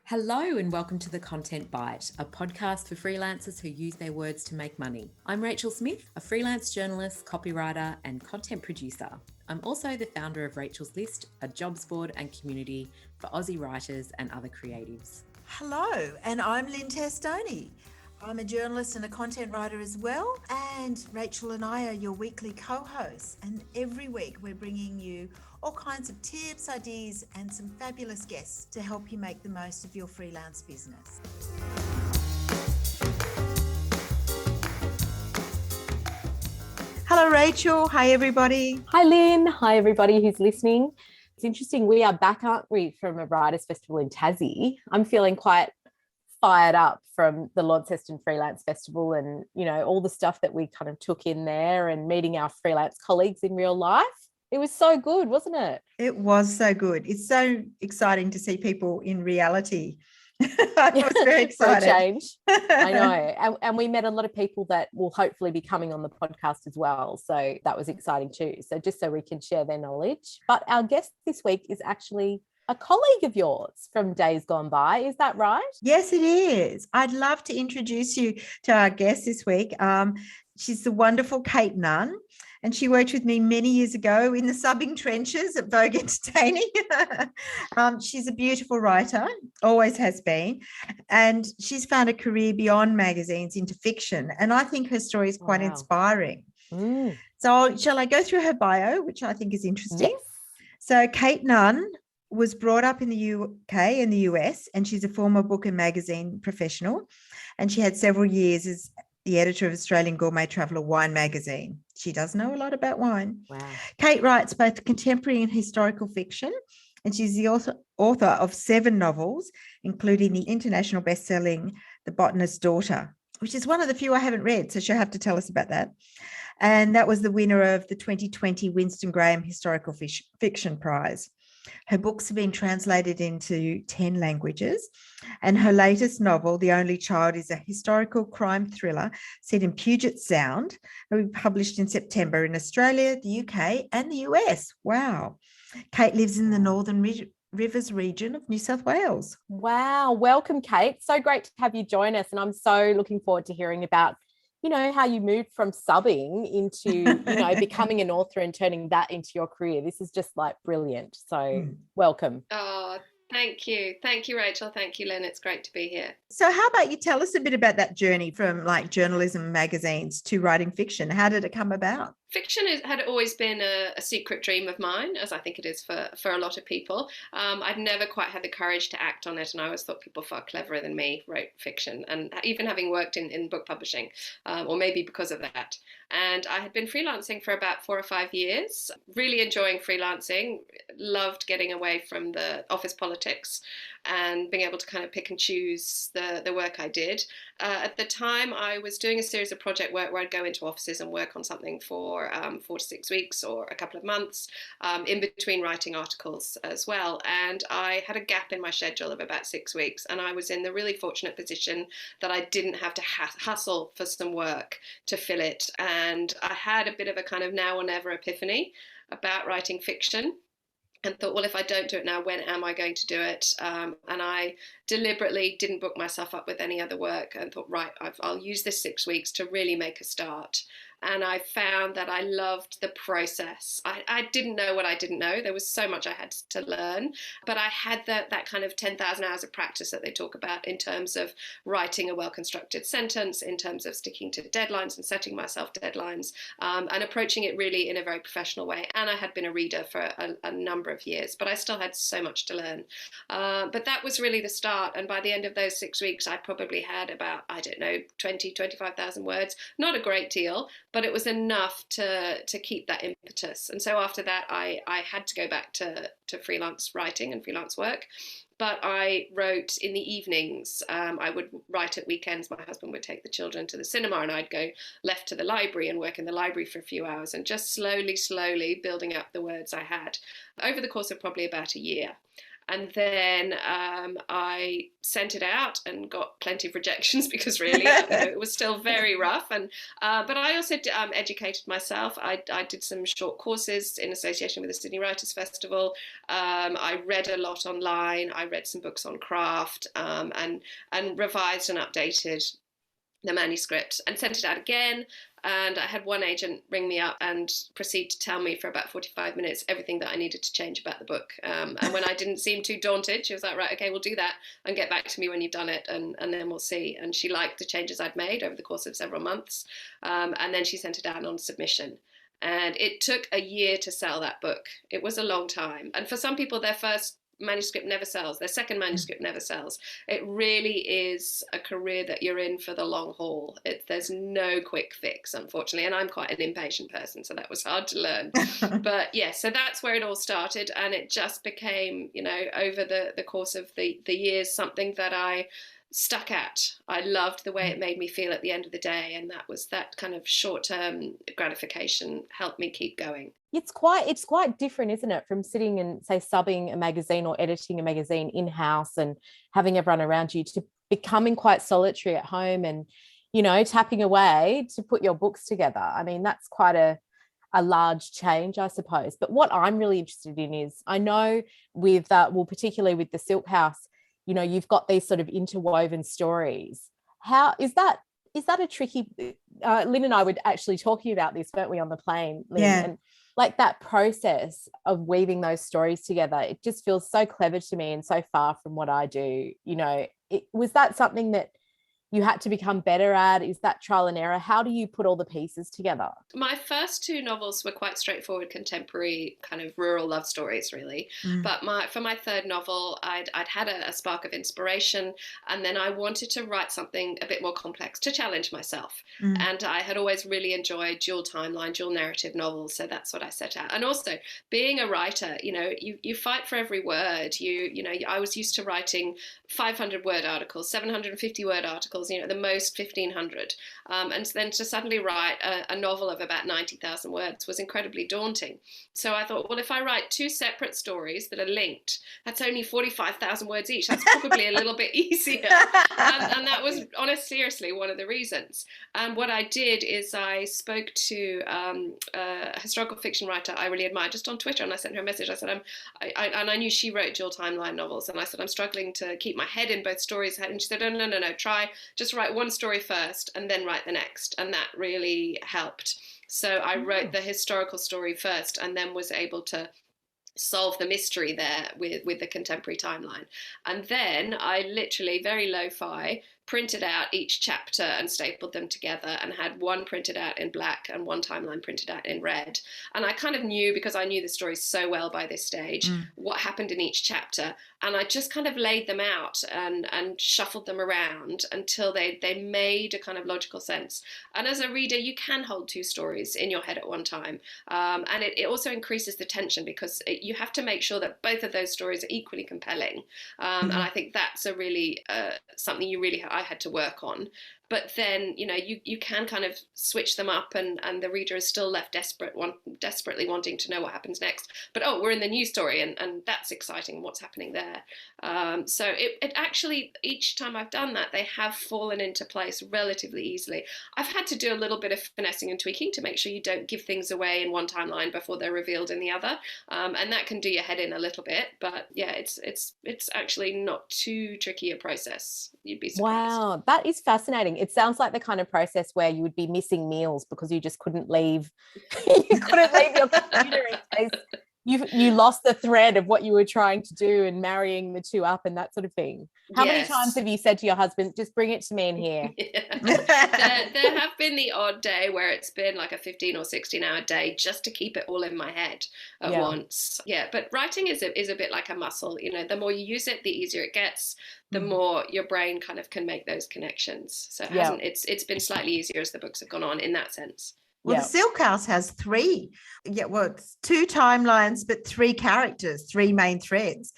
Hello and welcome to The Content Bite, a podcast for freelancers who use their words to make money. I'm Rachel Smith, a freelance journalist, copywriter, and content producer. I'm also the founder of Rachel's List, a jobs board and community for Aussie writers and other creatives. Hello, and I'm Lynne Stoney. I'm a journalist and a content writer as well, and Rachel and I are your weekly co-hosts, and every week we're bringing you all kinds of tips, ideas, and some fabulous guests to help you make the most of your freelance business. Hello, Rachel. Hi, everybody. Hi, Lynn. Hi, everybody who's listening. It's interesting. We are back, aren't we, from a writers' festival in Tassie. I'm feeling quite fired up from the Launceston Freelance Festival and, you know, all the stuff that we kind of took in there and meeting our freelance colleagues in real life. It was so good, wasn't it? It was so good. It's so exciting to see people in reality. I was very excited. For a change. I know. And we met a lot of people that will hopefully be coming on the podcast as well. So that was exciting too. So just so we can share their knowledge. But our guest this week is actually a colleague of yours from days gone by. Is that right? Yes, it is. I'd love to introduce you to our guest this week. She's the wonderful Kayte Nunn, and she worked with me many years ago in the subbing trenches at Vogue Entertaining. She's a beautiful writer, always has been, and she's found a career beyond magazines into fiction, and I think her story is quite inspiring. So shall I go through her bio, which I think is interesting? Yes. So Kayte Nunn was brought up in the UK and the US, and she's a former book and magazine professional, and she had several years as the editor of Australian Gourmet Traveller Wine magazine. She does know a lot about wine. Wow. Kayte writes both contemporary and historical fiction, and she's the author of 7 novels, including the international best-selling The Botanist's Daughter, which is one of the few I haven't read, so she'll have to tell us about that. And that was the winner of the 2020 Winston Graham Historical Fiction Prize. Her books have been translated into 10 languages, and her latest novel, The Only Child, is a historical crime thriller set in Puget Sound. It will be published in September in Australia, the UK, and the US. Wow. Kayte lives in the Northern Rivers region of New South Wales. Wow. Welcome, Kayte. So great to have you join us, and I'm so looking forward to hearing about how you moved from subbing into, becoming an author and turning that into your career. This is just like brilliant. So welcome. Oh, thank you. Thank you, Rachel. Thank you, Lynn. It's great to be here. So how about you tell us a bit about that journey from like journalism magazines to writing fiction? How did it come about? Fiction had always been a secret dream of mine, as I think it is for a lot of people. I'd never quite had the courage to act on it, and I always thought people far cleverer than me wrote fiction, and even having worked in book publishing, or maybe because of that. And I had been freelancing for about 4 or 5 years, really enjoying freelancing, loved getting away from the office politics and being able to kind of pick and choose the work I did. At the time, I was doing a series of project work where I'd go into offices and work on something for 4 to 6 weeks or a couple of months, in between writing articles as well. And I had a gap in my schedule of about 6 weeks, and I was in the really fortunate position that I didn't have to hustle for some work to fill it. And I had a bit of a kind of now or never epiphany about writing fiction, and thought, well, if I don't do it now, when am I going to do it? And I deliberately didn't book myself up with any other work and thought, right, I'll use this 6 weeks to really make a start. And I found that I loved the process. I didn't know what I didn't know. There was so much I had to learn, but I had that kind of 10,000 hours of practice that they talk about in terms of writing a well-constructed sentence, in terms of sticking to deadlines and setting myself deadlines, and approaching it really in a very professional way. And I had been a reader for a number of years, but I still had so much to learn. But that was really the start. And by the end of those 6 weeks, I probably had about, 25,000 words. Not a great deal, but it was enough to keep that impetus. And so after that, I had to go back to freelance writing and freelance work. But I wrote in the evenings. I would write at weekends. My husband would take the children to the cinema, and I'd go left to the library and work in the library for a few hours, and just slowly building up the words I had over the course of probably about a year. And then I sent it out and got plenty of rejections because really it was still very rough. And but I also educated myself. I did some short courses in association with the Sydney Writers' Festival. I read a lot online. I read some books on craft and revised and updated the manuscript and sent it out again. And I had one agent ring me up and proceed to tell me for about 45 minutes everything that I needed to change about the book. And when I didn't seem too daunted, she was like, right, okay, we'll do that and get back to me when you've done it, and then we'll see. And she liked the changes I'd made over the course of several months. And then she sent it out on submission. And it took a year to sell that book. It was a long time. And for some people, their first manuscript never sells, their second manuscript never sells. It really is a career that you're in for the long haul. There's no quick fix, unfortunately, and I'm quite an impatient person, so that was hard to learn. But yeah, so that's where it all started, and it just became, over the course of the years, something that I stuck at. I loved the way it made me feel at the end of the day, and that kind of short-term gratification helped me keep going. It's quite different, isn't it, from sitting and, say, subbing a magazine or editing a magazine in-house and having everyone around you to becoming quite solitary at home and, tapping away to put your books together. I mean, that's quite a large change, I suppose. But what I'm really interested in is, I know particularly with the Silk House, you've got these sort of interwoven stories. How is that a tricky, Lynn and I were actually talking about this, weren't we, on the plane, Lynn? Yeah. And like that process of weaving those stories together, it just feels so clever to me and so far from what I do. Was that something that you had to become better at? Is that trial and error? How do you put all the pieces together? My first two novels were quite straightforward, contemporary, kind of rural love stories, really. But for my third novel, I'd had a spark of inspiration, and then I wanted to write something a bit more complex to challenge myself. And I had always really enjoyed dual timeline, dual narrative novels, so that's what I set out. And also, being a writer, you fight for every word. I was used to writing 500-word articles, 750-word articles, the most 1,500. And then to suddenly write a novel of about 90,000 words was incredibly daunting. So I thought, well, if I write two separate stories that are linked, that's only 45,000 words each. That's probably a little bit easier. And that was, seriously, one of the reasons. And what I did is I spoke to a historical fiction writer I really admire just on Twitter, and I sent her a message. I said, I knew she wrote dual timeline novels, and I said, I'm struggling to keep my head in both stories. And she said, oh, no, try just write one story first and then write the next. And that really helped. So I wrote the historical story first and then was able to solve the mystery there with the contemporary timeline. And then I literally, very lo-fi, printed out each chapter and stapled them together and had one printed out in black and one timeline printed out in red. And I kind of knew, because I knew the stories so well by this stage, what happened in each chapter. And I just kind of laid them out and shuffled them around until they made a kind of logical sense. And as a reader, you can hold two stories in your head at one time. And it also increases the tension, because you have to make sure that both of those stories are equally compelling. And I think that's a really something I had to work on. But then, you can kind of switch them up and the reader is still left desperately wanting to know what happens next. But, we're in the new story and that's exciting, what's happening there. So it actually, each time I've done that, they have fallen into place relatively easily. I've had to do a little bit of finessing and tweaking to make sure you don't give things away in one timeline before they're revealed in the other. And that can do your head in a little bit. But yeah, it's actually not too tricky a process. You'd be surprised. Wow, that is fascinating. It sounds like the kind of process where you would be missing meals because you just couldn't leave. You couldn't leave your computer in case you lost the thread of what you were trying to do and marrying the two up and that sort of thing. How many times have you said to your husband, just bring it to me in here? There have been the odd day where it's been like a 15 or 16 hour day just to keep it all in my head at once. Yeah, but writing is a bit like a muscle. The more you use it, the easier it gets, the more your brain kind of can make those connections. So it's been slightly easier as the books have gone on in that sense. Well, the Silk House has three. Yeah, well, it's two timelines, but three characters, three main threads,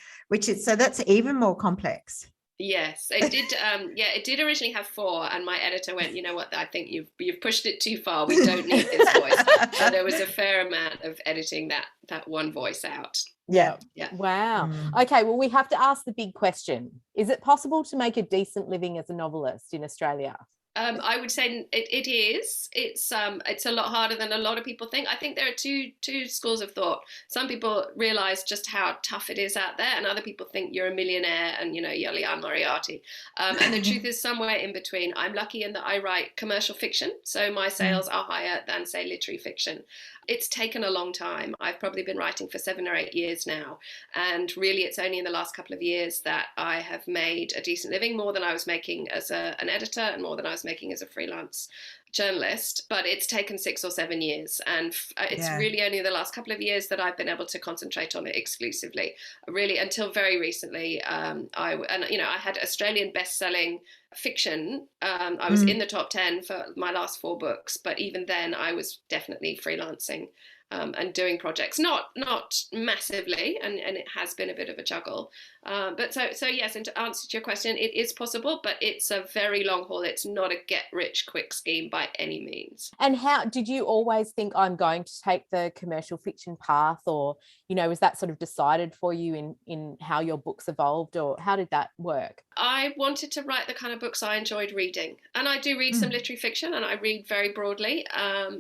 so that's even more complex. Yes, it did. It did originally have four, and my editor went, "You know what? I think you've pushed it too far. We don't need this voice." So there was a fair amount of editing that one voice out. Yeah. Yeah. Wow. Mm. Okay, well, we have to ask the big question. Is it possible to make a decent living as a novelist in Australia? I would say it is. It's a lot harder than a lot of people think. I think there are two schools of thought. Some people realize just how tough it is out there, and other people think you're a millionaire and you're Leanne Moriarty. And the truth is somewhere in between. I'm lucky in that I write commercial fiction, so my sales are higher than, say, literary fiction. It's taken a long time. I've probably been writing for 7 or 8 years now, and really it's only in the last couple of years that I have made a decent living, more than I was making as an editor and more than I was making as a freelance journalist. But it's taken 6 or 7 years, and it's really only the last couple of years that I've been able to concentrate on it exclusively. Really, until very recently, I had Australian best-selling fiction. I was in the top 10 for my last 4 books, but even then I was definitely freelancing and doing projects, not massively, and it has been a bit of a juggle. But so yes, and to answer your question, it is possible, but it's a very long haul. It's not a get rich quick scheme by any means. And how did you always think, I'm going to take the commercial fiction path, or was that sort of decided for you in how your books evolved, or how did that work? I wanted to write the kind of books I enjoyed reading, and I do read some literary fiction, and I read very broadly,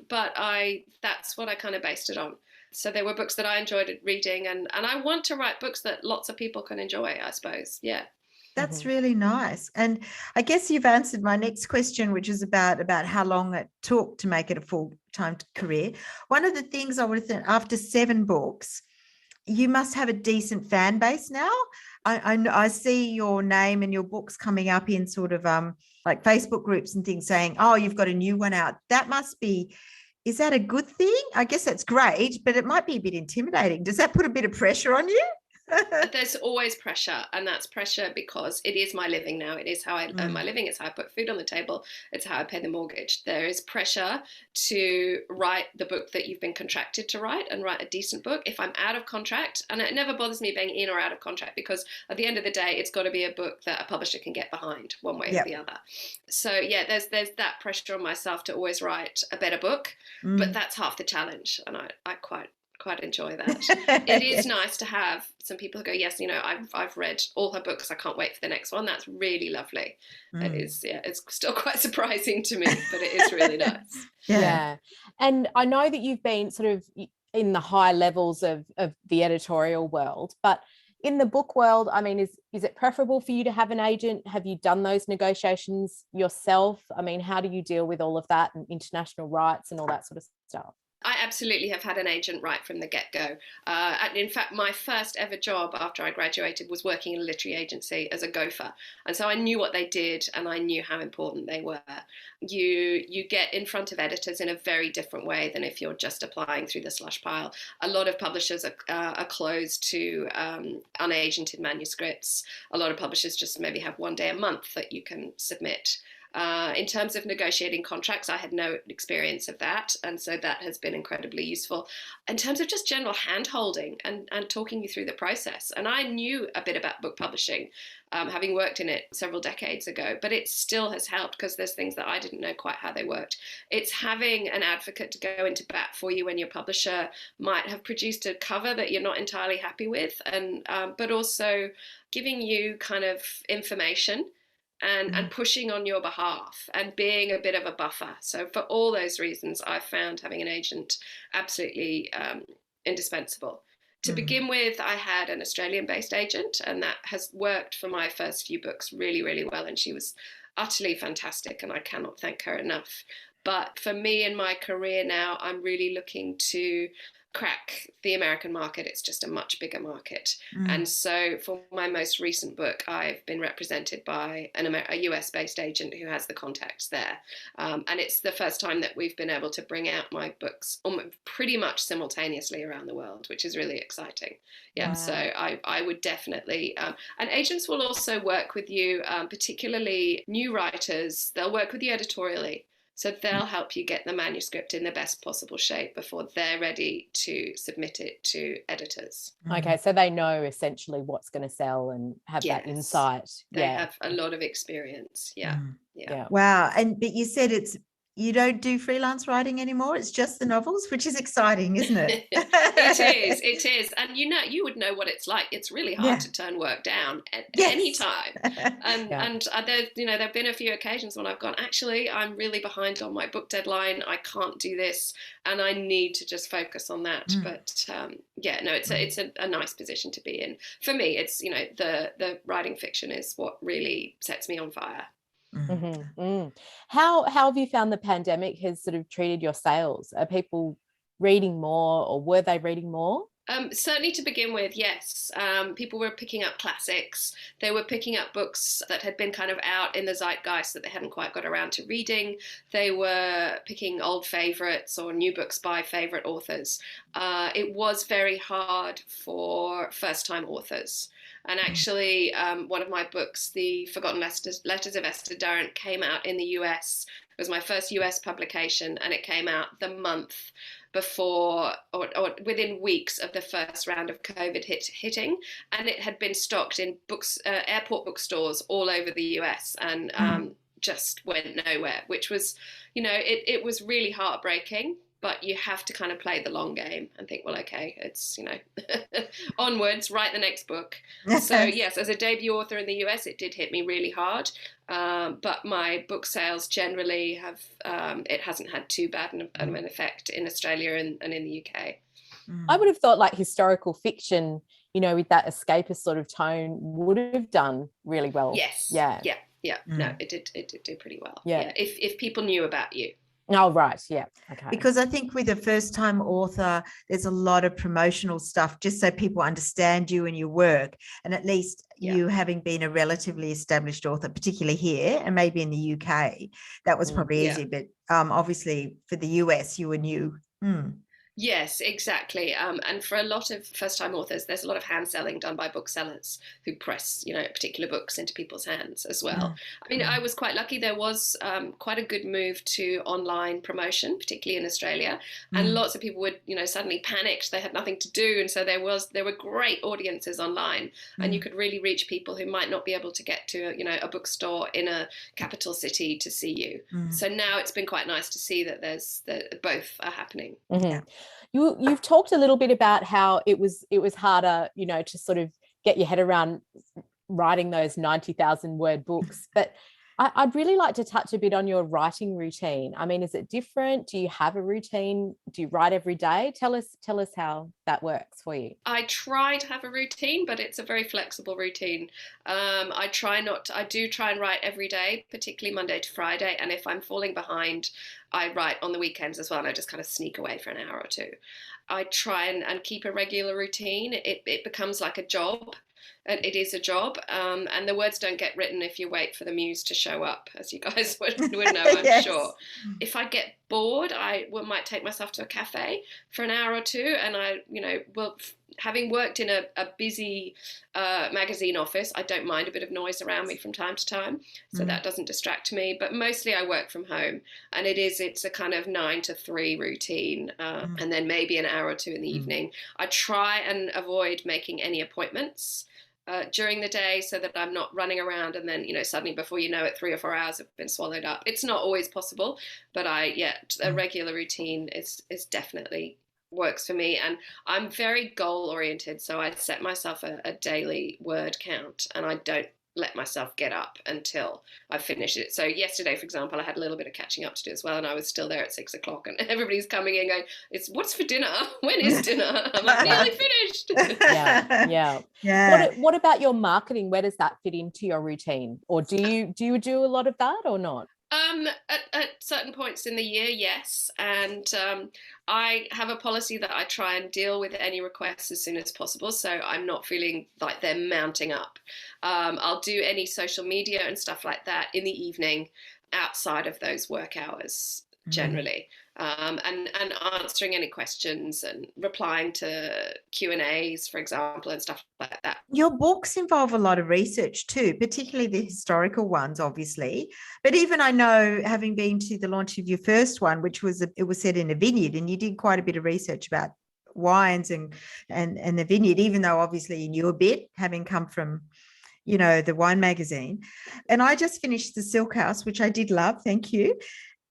but that's what I kind of based it on. So there were books that I enjoyed reading, and I want to write books that lots of people can enjoy, I suppose. Yeah. That's really nice. And I guess you've answered my next question, which is about how long it took to make it a full-time career. One of the things I would have thought, after 7 books, you must have a decent fan base now. I see your name and your books coming up in sort of like Facebook groups and things saying, oh, you've got a new one out. That must be, is that a good thing? I guess that's great, but it might be a bit intimidating. Does that put a bit of pressure on you? There's always pressure, and that's pressure because it is my living now. It is how I earn my living. It's how I put food on the table. It's how I pay the mortgage. There is pressure to write the book that you've been contracted to write, and write a decent book. If I'm out of contract, and it never bothers me being in or out of contract, because at the end of the day, it's got to be a book that a publisher can get behind one way or the other. So yeah, there's that pressure on myself to always write a better book, but that's half the challenge, and I quite enjoy that. It is nice to have some people who go, yes, I've read all her books, I can't wait for the next one. That's really lovely. It is, it's still quite surprising to me, but it is really nice. Yeah. And I know that you've been sort of in the high levels of the editorial world, but in the book world, I mean, is it preferable for you to have an agent? Have you done those negotiations yourself? I mean, how do you deal with all of that and international rights and all that sort of stuff? I absolutely have had an agent right from the get-go. In fact, my first ever job after I graduated was working in a literary agency as a gopher. And so I knew what they did, and I knew how important they were. You get in front of editors in a very different way than if you're just applying through the slush pile. A lot of publishers are closed to unagented manuscripts. A lot of publishers just maybe have 1 day a month that you can submit. In terms of negotiating contracts, I had no experience of that, and so that has been incredibly useful. In terms of just general hand-holding and talking you through the process, and I knew a bit about book publishing, having worked in it several decades ago, but it still has helped because there's things that I didn't know quite how they worked. It's having an advocate to go into bat for you when your publisher might have produced a cover that you're not entirely happy with, and but also giving you kind of information and pushing on your behalf and being a bit of a buffer. So for all those reasons, I found having an agent absolutely indispensable. To begin with, I had an Australian-based agent, and that has worked for my first few books really, really well, and she was utterly fantastic, and I cannot thank her enough. But for me in my career now, I'm really looking to crack the American market. It's just a much bigger market. And so for my most recent book, I've been represented by a US-based agent who has the contacts there. And it's the first time that we've been able to bring out my books pretty much simultaneously around the world, which is really exciting. Yeah, wow. So I would definitely, and agents will also work with you, particularly new writers. They'll work with you editorially. So they'll help you get the manuscript in the best possible shape before they're ready to submit it to editors. Okay, so they know essentially what's going to sell and have that insight. They have a lot of experience. Yeah. Wow. But you said it's you don't do freelance writing anymore. It's just the novels, which is exciting, isn't it? It is. And you would know what it's like. It's really hard to turn work down at any time. And there've been a few occasions when I've gone, actually, I'm really behind on my book deadline. I can't do this, and I need to just focus on that. But it's a nice position to be in. For me, it's the writing fiction is what really sets me on fire. How have you found the pandemic has sort of treated your sales? Are people reading more, or were they reading more? Certainly to begin with, yes. People were picking up classics. They were picking up books that had been kind of out in the zeitgeist that they hadn't quite got around to reading. They were picking old favourites or new books by favourite authors. It was very hard for first-time authors. And actually, one of my books, The Forgotten Letters of Esther Durrant, came out in the US. It was my first US publication, and it came out the month before or within weeks of the first round of COVID hitting. And it had been stocked in airport bookstores all over the US and just went nowhere, which was, it was really heartbreaking. But you have to kind of play the long game and think, well, okay, it's, onwards, write the next book. So yes, as a debut author in the US, it did hit me really hard. But my book sales generally it hasn't had too bad an effect in Australia and in the UK. I would have thought like historical fiction, with that escapist sort of tone would have done really well. Yes. Yeah. No, it did do pretty well. Yeah. If people knew about you. Oh, right. Yeah. Okay. Because I think with a first-time author, there's a lot of promotional stuff just so people understand you and your work. And at least you having been a relatively established author, particularly here and maybe in the UK, that was probably easy. But obviously for the US, you were new. Yes, exactly. And for a lot of first-time authors, there's a lot of hand selling done by booksellers who press, particular books into people's hands as well. I mean, I was quite lucky. There was quite a good move to online promotion, particularly in Australia. And lots of people would, suddenly panicked. They had nothing to do. And so there were great audiences online. And you could really reach people who might not be able to get to, a bookstore in a capital city to see you. So now it's been quite nice to see that both are happening. You've talked a little bit about how it was harder, to sort of get your head around writing those 90,000 word books. But I'd really like to touch a bit on your writing routine. I mean, is it different? Do you have a routine? Do you write every day? Tell us how that works for you. I try to have a routine, but it's a very flexible routine. I do try and write every day, particularly Monday to Friday. And if I'm falling behind, I write on the weekends as well, and I just kind of sneak away for an hour or two. I try and keep a regular routine. It becomes like a job. It is a job, and the words don't get written if you wait for the muse to show up, as you guys would know, I'm sure. If I get bored, I might take myself to a cafe for an hour or two, and having worked in a busy magazine office, I don't mind a bit of noise around me from time to time, so that doesn't distract me. But mostly I work from home, and it's a kind of 9 to 3 routine, and then maybe an hour or two in the evening. I try and avoid making any appointments during the day so that I'm not running around and then, suddenly before you know it, 3 or 4 hours have been swallowed up. It's not always possible, but a regular routine is definitely works for me. And I'm very goal oriented. So I set myself a daily word count, and I don't let myself get up until I've finished it. So yesterday, for example, I had a little bit of catching up to do as well, and I was still there at 6 o'clock, and everybody's coming in going, what's for dinner? When is dinner? I'm like, nearly finished. Yeah. What about your marketing? Where does that fit into your routine? Or do you do a lot of that or not? At certain points in the year, yes. And I have a policy that I try and deal with any requests as soon as possible, so I'm not feeling like they're mounting up. I'll do any social media and stuff like that in the evening outside of those work hours generally. And answering any questions and replying to Q&As, for example, and stuff like that. Your books involve a lot of research too, particularly the historical ones, obviously. But even I know, having been to the launch of your first one, which was it was set in a vineyard, and you did quite a bit of research about wines and the vineyard, even though obviously you knew a bit, having come from the wine magazine. And I just finished The Silk House, which I did love. Thank you.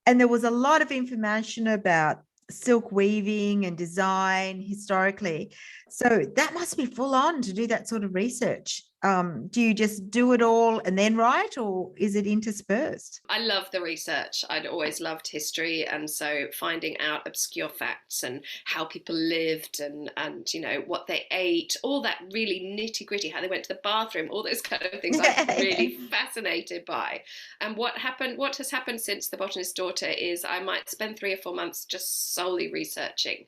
And there was a lot of information about silk weaving and design historically. So that must be full on to do that sort of research. Do you just do it all and then write, or is it interspersed? I love the research. I'd always loved history, and so finding out obscure facts and how people lived and you know what they ate, all that really nitty gritty, how they went to the bathroom, all those kind of things I'm really fascinated by. And what has happened since The Botanist's Daughter is I might spend 3 or 4 months just solely researching,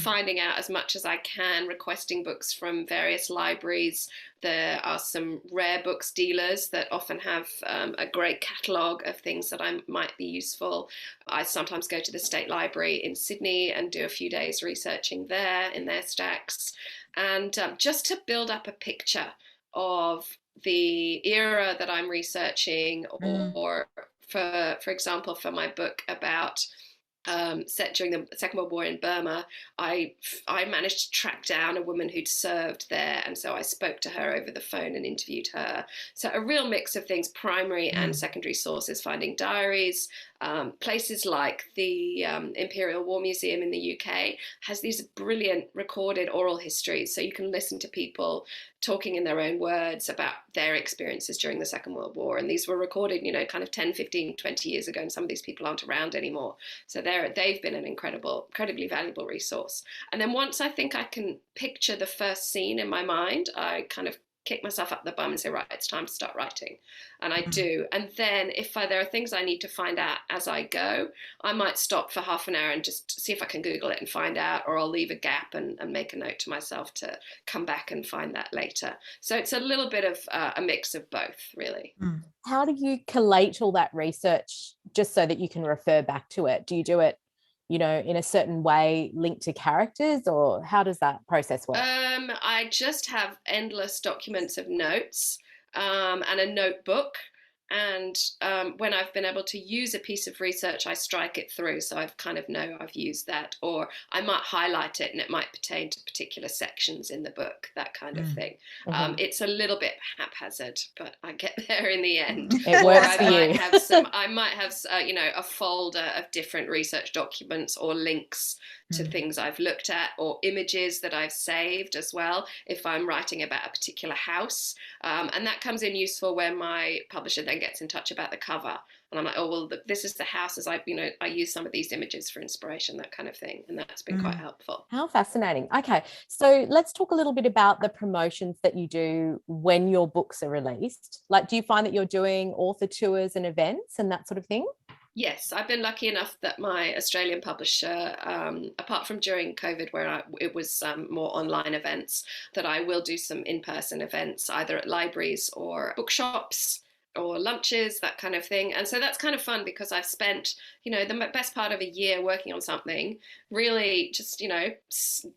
finding out as much as I can, requesting books from various libraries. There are some rare books dealers that often have a great catalogue of things that might be useful. I sometimes go to the State Library in Sydney and do a few days researching there in their stacks, and just to build up a picture of the era that I'm researching, or for example, for my book about set during the Second World War in Burma, I managed to track down a woman who'd served there, and so I spoke to her over the phone and interviewed her. So a real mix of things, primary and secondary sources, finding diaries. Places like the Imperial War Museum in the UK has these brilliant recorded oral histories, so you can listen to people talking in their own words about their experiences during the Second World War. And these were recorded, you know, kind of 10, 15, 20 years ago, and some of these people aren't around anymore. So they've been an incredibly valuable resource. And then once I think I can picture the first scene in my mind, I kind of kick myself up the bum and say, right, it's time to start writing. And I do. And then if there are things I need to find out as I go, I might stop for half an hour and just see if I can Google it and find out, or I'll leave a gap and make a note to myself to come back and find that later. So it's a little bit of a mix of both, really. How do you collate all that research just so that you can refer back to it? Do you do it, you know, in a certain way linked to characters, or how does that process work? I just have endless documents of notes and a notebook. And when I've been able to use a piece of research, I strike it through. So I've kind of know I've used that, or I might highlight it and it might pertain to particular sections in the book, that kind of thing. It's a little bit haphazard, but I get there in the end. It works for you. I might have, you know, a folder of different research documents or links to things I've looked at, or images that I've saved as well, if I'm writing about a particular house. And that comes in useful when my publisher then gets in touch about the cover. And I'm like, oh, well, this is the house, as I use some of these images for inspiration, that kind of thing. And that's been quite helpful. How fascinating. Okay. So let's talk a little bit about the promotions that you do when your books are released. Like, do you find that you're doing author tours and events and that sort of thing? Yes, I've been lucky enough that my Australian publisher, apart from during COVID where it was more online events, that I will do some in-person events either at libraries or bookshops or lunches, that kind of thing. And so that's kind of fun because I've spent, you know, the best part of a year working on something, really just, you know,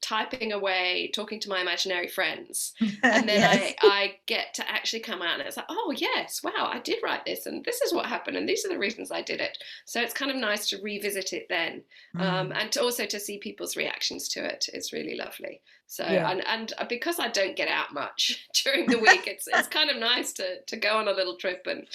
typing away, talking to my imaginary friends. And then yes. I get to actually come out and it's like, oh, yes, wow, I did write this and this is what happened and these are the reasons I did it. So it's kind of nice to revisit it then. And to also to see people's reactions to it is really lovely. So, yeah. and because I don't get out much during the week, it's kind of nice to go on a little trip and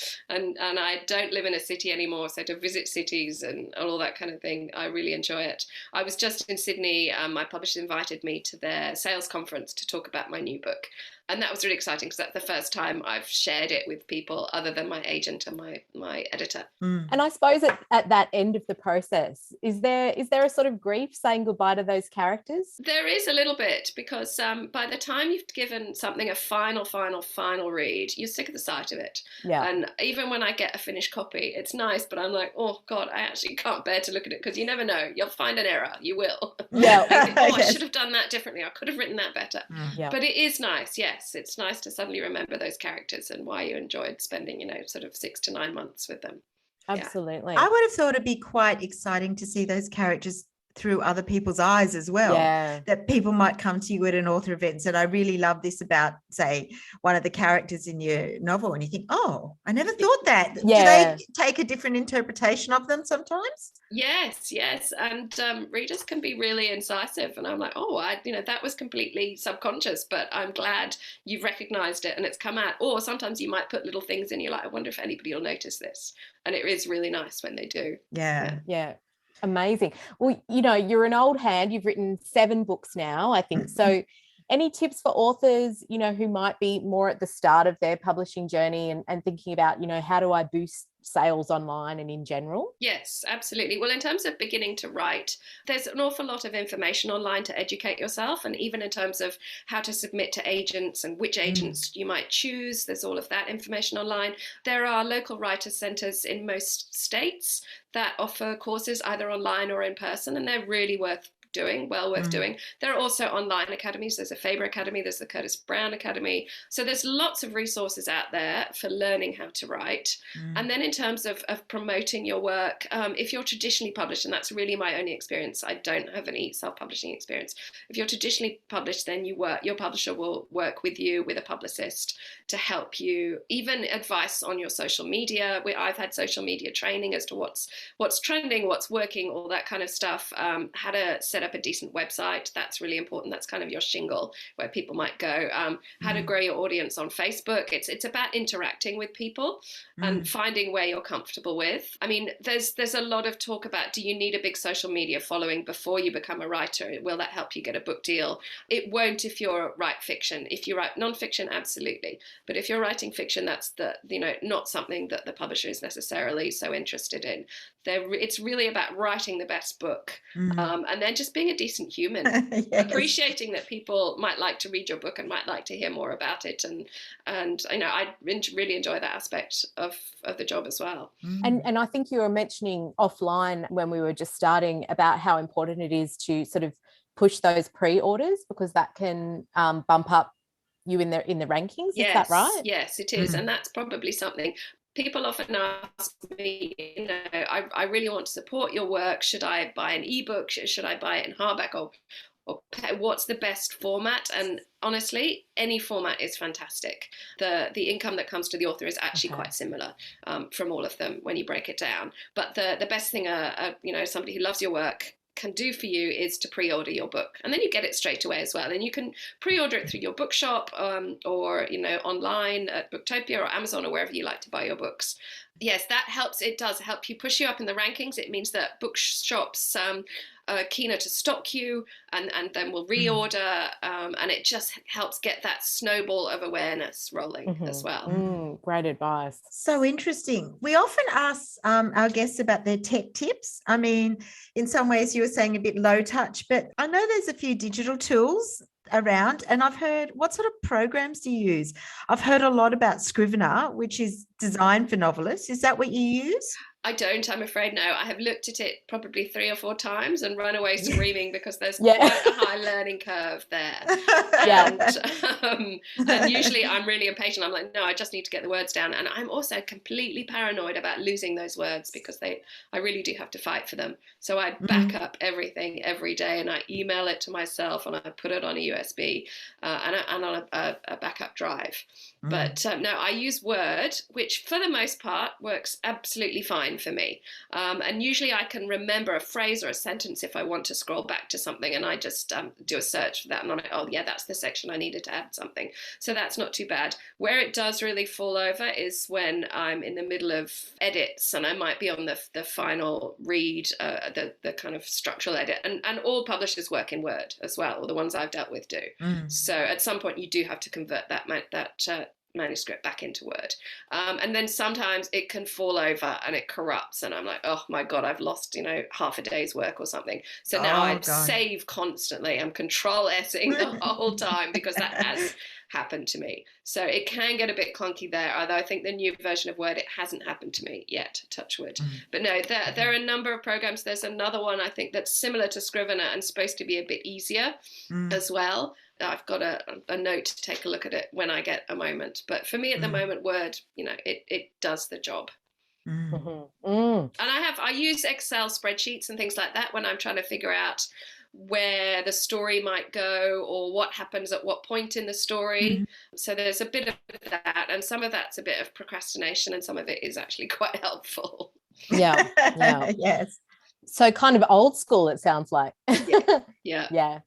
I don't live in a city anymore. So to visit cities and all that kind of thing, I really enjoy it. I was just in Sydney. My publisher invited me to their sales conference to talk about my new book. And that was really exciting because that's the first time I've shared it with people other than my agent and my editor. And I suppose at that end of the process, is there a sort of grief saying goodbye to those characters? There is a little bit because by the time you've given something a final read, you're sick of the sight of it. Yeah. And even when I get a finished copy, it's nice, but I'm like, oh God, I actually can't bear to look at it because you never know. You'll find an error. You will. Yeah. Think, I should have done that differently. I could have written that better. Yeah. But it is nice, yeah. It's nice to suddenly remember those characters and why you enjoyed spending, you know, sort of 6 to 9 months with them. Absolutely. I would have thought it'd be quite exciting to see those characters through other people's eyes as well. Yeah. That people might come to you at an author event and say, I really love this about, say, one of the characters in your novel, and you think, oh, I never thought that. Yeah. Do they take a different interpretation of them sometimes? Yes, and readers can be really incisive, and I'm like, oh, that was completely subconscious, but I'm glad you've recognised it and it's come out. Or sometimes you might put little things in, you're like, I wonder if anybody will notice this, and it is really nice when they do. Yeah. Amazing. Well, you're an old hand. You've written 7 books now, I think. So any tips for authors, who might be more at the start of their publishing journey and thinking about, how do I boost sales online and in general? Yes, absolutely. Well, in terms of beginning to write, there's an awful lot of information online to educate yourself. And even in terms of how to submit to agents and which agents you might choose, there's all of that information online. There are local writers' centres in most states that offer courses either online or in person, and they're really worth doing. There are also online academies. There's a Faber Academy, there's the Curtis Brown Academy. So there's lots of resources out there for learning how to write. And then in terms of promoting your work, if you're traditionally published, and that's really my only experience, I don't have any self-publishing experience. If you're traditionally published, then your publisher will work with you, with a publicist, to help you, even advice on your social media. I've had social media training as to what's trending, what's working, all that kind of stuff. How to set up a decent website. That's really important. That's kind of your shingle where people might go. How to grow your audience on Facebook. It's about interacting with people and finding where you're comfortable with. I mean, there's a lot of talk about, do you need a big social media following before you become a writer? Will that help you get a book deal? It won't if you write fiction. If you write nonfiction, absolutely. But if you're writing fiction, that's not something that the publisher is necessarily so interested in. It's really about writing the best book, and then just being a decent human, Yes. appreciating that people might like to read your book and might like to hear more about it, and I really enjoy that aspect of the job as well. And I think you were mentioning offline when we were just starting about how important it is to sort of push those pre-orders, because that can bump up you in the rankings. Is that right? Yes, it is, and that's probably something. People often ask me, I really want to support your work. Should I buy an ebook? Should I buy it in hardback or what's the best format? And honestly, any format is fantastic. The income that comes to the author is actually quite similar from all of them when you break it down. But the best thing somebody who loves your work can do for you is to pre-order your book, and then you get it straight away as well. And you can pre-order it through your bookshop or online at Booktopia or Amazon or wherever you like to buy your books. Yes, that helps. It does help you push you up in the rankings. It means that bookshops are keener to stock you and then will reorder, and it just helps get that snowball of awareness rolling as well. Great advice. So interesting. We often ask our guests about their tech tips. I mean, in some ways you were saying a bit low touch, but I know there's a few digital tools around, and I've heard, what sort of programs do you use? I've heard a lot about Scrivener, which is designed for novelists. Is that what you use? I don't, I'm afraid. No, I have looked at it probably 3 or 4 times and run away screaming because there's quite a high learning curve there. And usually I'm really impatient. I'm like, no, I just need to get the words down. And I'm also completely paranoid about losing those words because I really do have to fight for them. So I back up everything every day, and I email it to myself, and I put it on a USB and on a backup drive. But no, I use Word, which for the most part works absolutely fine for me. And usually I can remember a phrase or a sentence if I want to scroll back to something, and I just do a search for that, and I'm like, oh yeah, that's the section I needed to add something. So that's not too bad. Where it does really fall over is when I'm in the middle of edits and I might be on the final read, the kind of structural edit, and all publishers work in Word as well, or the ones I've dealt with do. So at some point you do have to convert that manuscript back into Word. And then sometimes it can fall over and it corrupts, and I'm like, oh my God, I've lost, half a day's work or something. So now I save constantly. I'm Control-S-ing the whole time because that has happened to me. So it can get a bit clunky there, although I think the new version of Word, it hasn't happened to me yet, touch wood. But no, there are a number of programs. There's another one I think that's similar to Scrivener and supposed to be a bit easier as well. I've got a note to take a look at it when I get a moment. But for me at the moment, Word, it does the job. And I use Excel spreadsheets and things like that when I'm trying to figure out where the story might go or what happens at what point in the story. So there's a bit of that, and some of that's a bit of procrastination, and some of it is actually quite helpful. Yeah. Yes. So kind of old school, it sounds like. Yeah.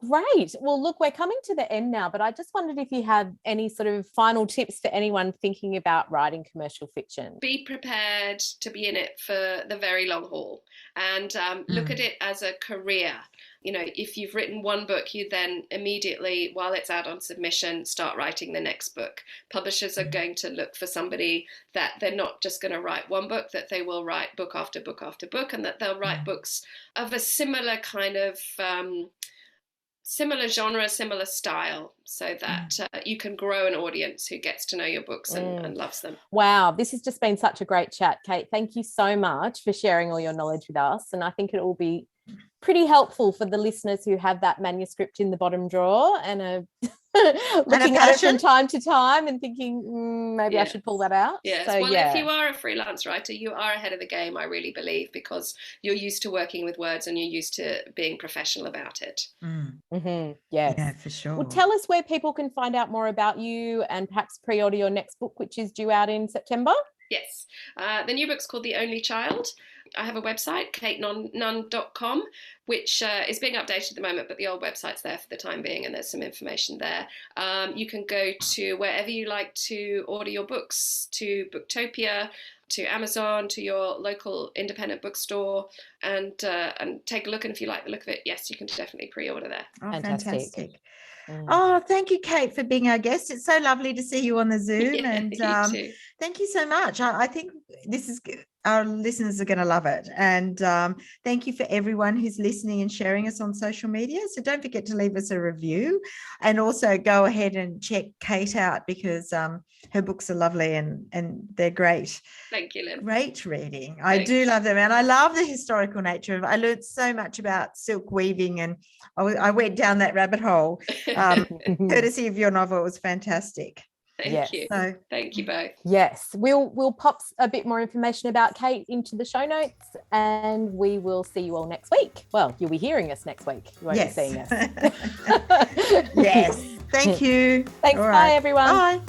Great. Well, look, we're coming to the end now, but I just wondered if you had any sort of final tips for anyone thinking about writing commercial fiction. Be prepared to be in it for the very long haul, and look at it as a career. You know, if you've written one book, you then immediately, while it's out on submission, start writing the next book. Publishers are going to look for somebody that they're not just going to write one book, that they will write book after book after book, and that they'll write books of a similar kind of similar genre, similar style, so that you can grow an audience who gets to know your books and loves them. Wow, this has just been such a great chat, Kate. Thank you so much for sharing all your knowledge with us. And I think it will be pretty helpful for the listeners who have that manuscript in the bottom drawer and are looking at it from time to time and thinking, maybe I should pull that out. Yes. So, well, if you are a freelance writer, you are ahead of the game, I really believe, because you're used to working with words and you're used to being professional about it. Yes. Yeah, for sure. Well, tell us where people can find out more about you and perhaps pre-order your next book, which is due out in September. Yes. The new book's called The Only Child. I have a website, KayteNunn.com, which is being updated at the moment, but the old website's there for the time being, and there's some information there. You can go to wherever you like to order your books, to Booktopia, to Amazon, to your local independent bookstore, and take a look. And if you like the look of it, yes, you can definitely pre-order there. Oh, Fantastic. Oh, thank you, Kate, for being our guest. It's so lovely to see you on the Zoom, and you too. Thank you so much. I think this is our listeners are going to love it, and thank you for everyone who's listening and sharing us on social media. So don't forget to leave us a review, and also go ahead and check Kate out, because her books are lovely and they're great. Thank you, Lynn. Great reading. I do love them, and I love the historical nature of it. I learned so much about silk weaving, and I went down that rabbit hole courtesy of your novel. It was fantastic. Thank you. So, thank you both. Yes, we'll pop a bit more information about Kate into the show notes, and we will see you all next week. Well, you'll be hearing us next week. You won't be seeing us. Yes. Thank you. Thanks. All Bye, right. everyone. Bye.